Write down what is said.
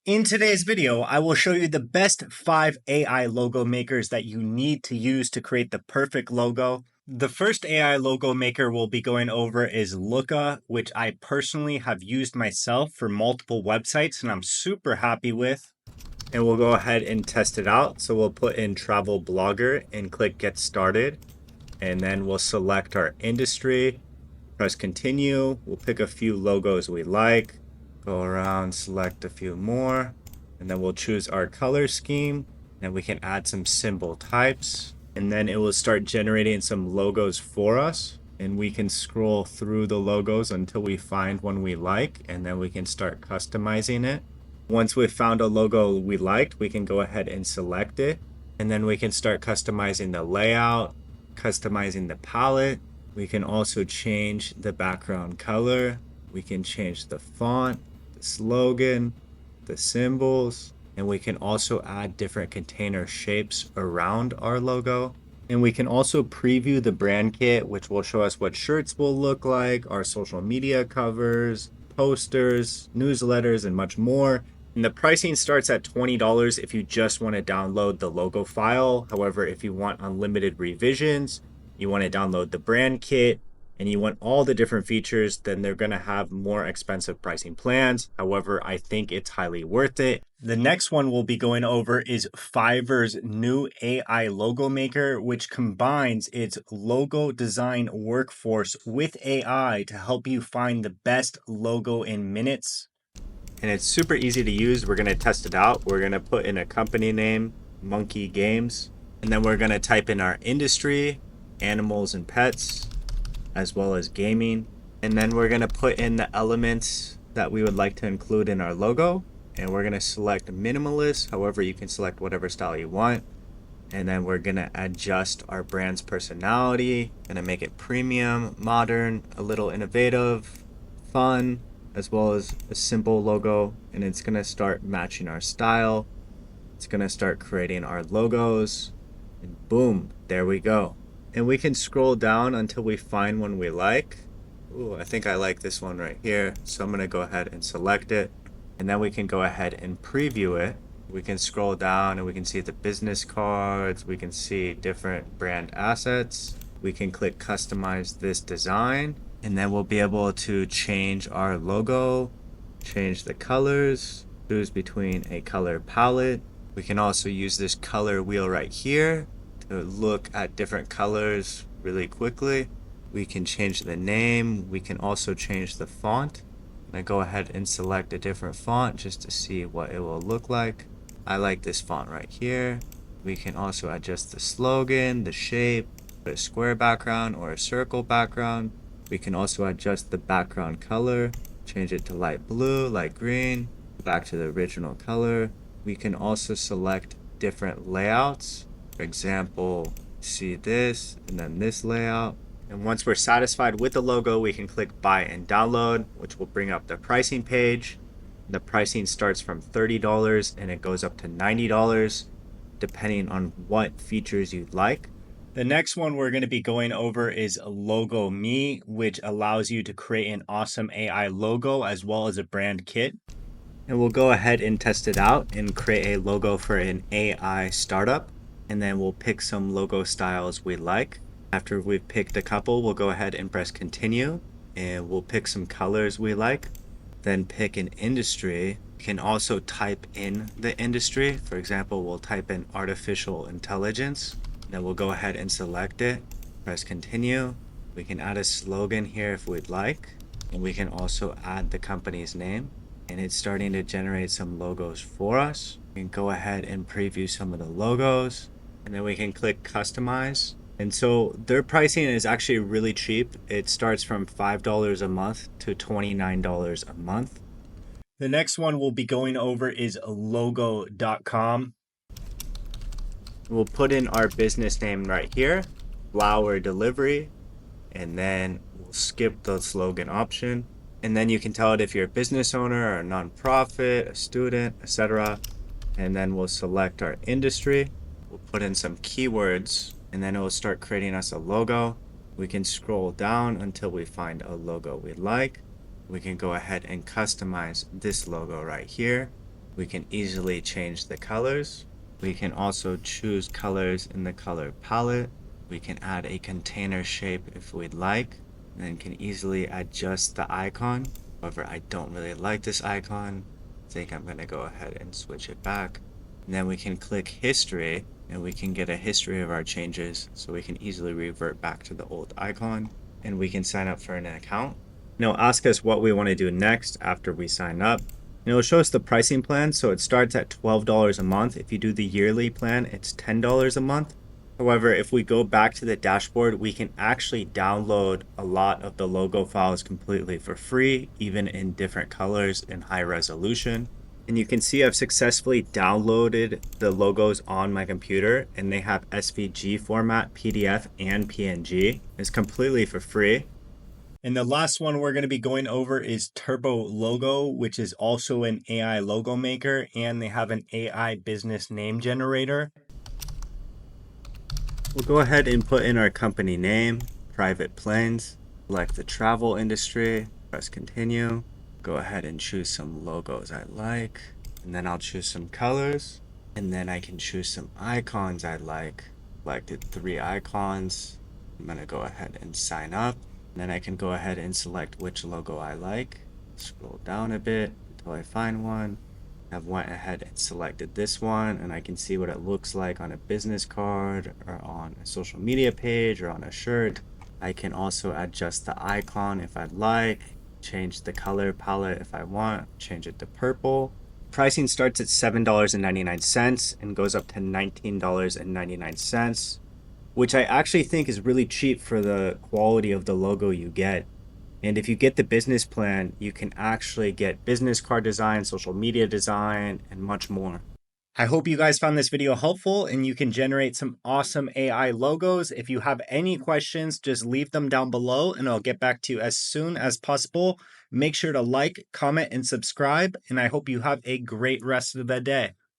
In today's video, I will show you the best 5 AI logo makers that you need to use to create the perfect logo. The first AI logo maker we'll be going over is Looka, which I personally have used myself for multiple websites and I'm super happy with. And we'll go ahead and test it out. So we'll put in travel blogger and click get started. And then we'll select our industry, press continue. We'll pick a few logos we like. Go around, select a few more, and then we'll choose our color scheme, and we can add some symbol types, and then it will start generating some logos for us, and we can scroll through the logos until we find one we like, and then we can start customizing it. Once we've found a logo we liked, we can go ahead and select it, and then we can start customizing the layout, customizing the palette. We can also change the background color. We can change the font, the slogan, the symbols, and we can also add different container shapes around our logo. And we can also preview the brand kit, which will show us what shirts will look like, our social media covers, posters, newsletters, and much more. And the pricing starts at $20 if you just want to download the logo file. However, if you want unlimited revisions, you want to download the brand kit, and you want all the different features, then they're going to have more expensive pricing plans. However, I think it's highly worth it. The next one we'll be going over is Fiverr's new AI logo maker, which combines its logo design workforce with AI to help you find the best logo in minutes. And it's super easy to use. We're going to test it out. We're going to put in a company name, Monkey Games, and then we're going to type in our industry, animals and pets, as well as gaming. And then we're going to put in the elements that we would like to include in our logo. And we're going to select minimalist. However, you can select whatever style you want. And then we're going to adjust our brand's personality. Going to make it premium, modern, a little innovative, fun, as well as a simple logo. And it's going to start matching our style. It's going to start creating our logos. And boom, there we go. And we can scroll down until we find one we like. Ooh, I think I like this one right here. So I'm going to go ahead and select it. And then we can go ahead and preview it. We can scroll down and we can see the business cards. We can see different brand assets. We can click customize this design. And then we'll be able to change our logo, change the colors, choose between a color palette. We can also use this color wheel right here to look at different colors really quickly. We can change the name. We can also change the font. I go ahead and select a different font just to see what it will look like. I like this font right here. We can also adjust the slogan, the shape, put a square background or a circle background. We can also adjust the background color, change it to light blue, light green, back to the original color. We can also select different layouts. For example, see this and then this layout. And once we're satisfied with the logo, we can click buy and download, which will bring up the pricing page. The pricing starts from $30 and it goes up to $90, depending on what features you'd like. The next one we're going to be going over is LogoMe, which allows you to create an awesome AI logo as well as a brand kit. And we'll go ahead and test it out and create a logo for an AI startup. And then we'll pick some logo styles we like. After we've picked a couple, we'll go ahead and press continue, and we'll pick some colors we like. Then pick an industry. You can also type in the industry. For example, we'll type in artificial intelligence. Then we'll go ahead and select it, press continue. We can add a slogan here if we'd like, and we can also add the company's name. And it's starting to generate some logos for us. We can go ahead and preview some of the logos, and then we can click customize. And so their pricing is actually really cheap. It starts from $5 a month to $29 a month. The next one we'll be going over is logo.com. We'll put in our business name right here, flower delivery, and then we'll skip the slogan option. And then you can tell it if you're a business owner or a nonprofit, a student, etc. And then we'll select our industry. We'll put in some keywords, and then it will start creating us a logo. We can scroll down until we find a logo we like. We can go ahead and customize this logo right here. We can easily change the colors. We can also choose colors in the color palette. We can add a container shape if we'd like, and then can easily adjust the icon. However, I don't really like this icon. I think I'm going to go ahead and switch it back. And then we can click history and we can get a history of our changes, so we can easily revert back to the old icon, and we can sign up for an account. It'll ask us what we want to do next after we sign up. And it'll show us the pricing plan. So it starts at $12 a month. If you do the yearly plan, it's $10 a month. However, if we go back to the dashboard, we can actually download a lot of the logo files completely for free, even in different colors and high resolution. And you can see I've successfully downloaded the logos on my computer, and they have SVG format, PDF, and PNG. It's completely for free. And the last one we're going to be going over is TurboLogo, which is also an AI logo maker, and they have an AI business name generator. We'll go ahead and put in our company name, private planes, select the travel industry, press continue. Go ahead and choose some logos I like, and then I'll choose some colors, and then I can choose some icons I like. Selected 3 icons. I'm going to go ahead and sign up. And then I can go ahead and select which logo I like. Scroll down a bit until I find one. I've went ahead and selected this one, and I can see what it looks like on a business card or on a social media page or on a shirt. I can also adjust the icon if I'd like, change the color palette if I want, change it to purple. Pricing starts at $7.99 and goes up to $19.99, which I actually think is really cheap for the quality of the logo you get. And if you get the business plan, you can actually get business card design, social media design, and much more. I hope you guys found this video helpful and you can generate some awesome AI logos. If you have any questions, just leave them down below and I'll get back to you as soon as possible. Make sure to like, comment, and subscribe, and I hope you have a great rest of the day.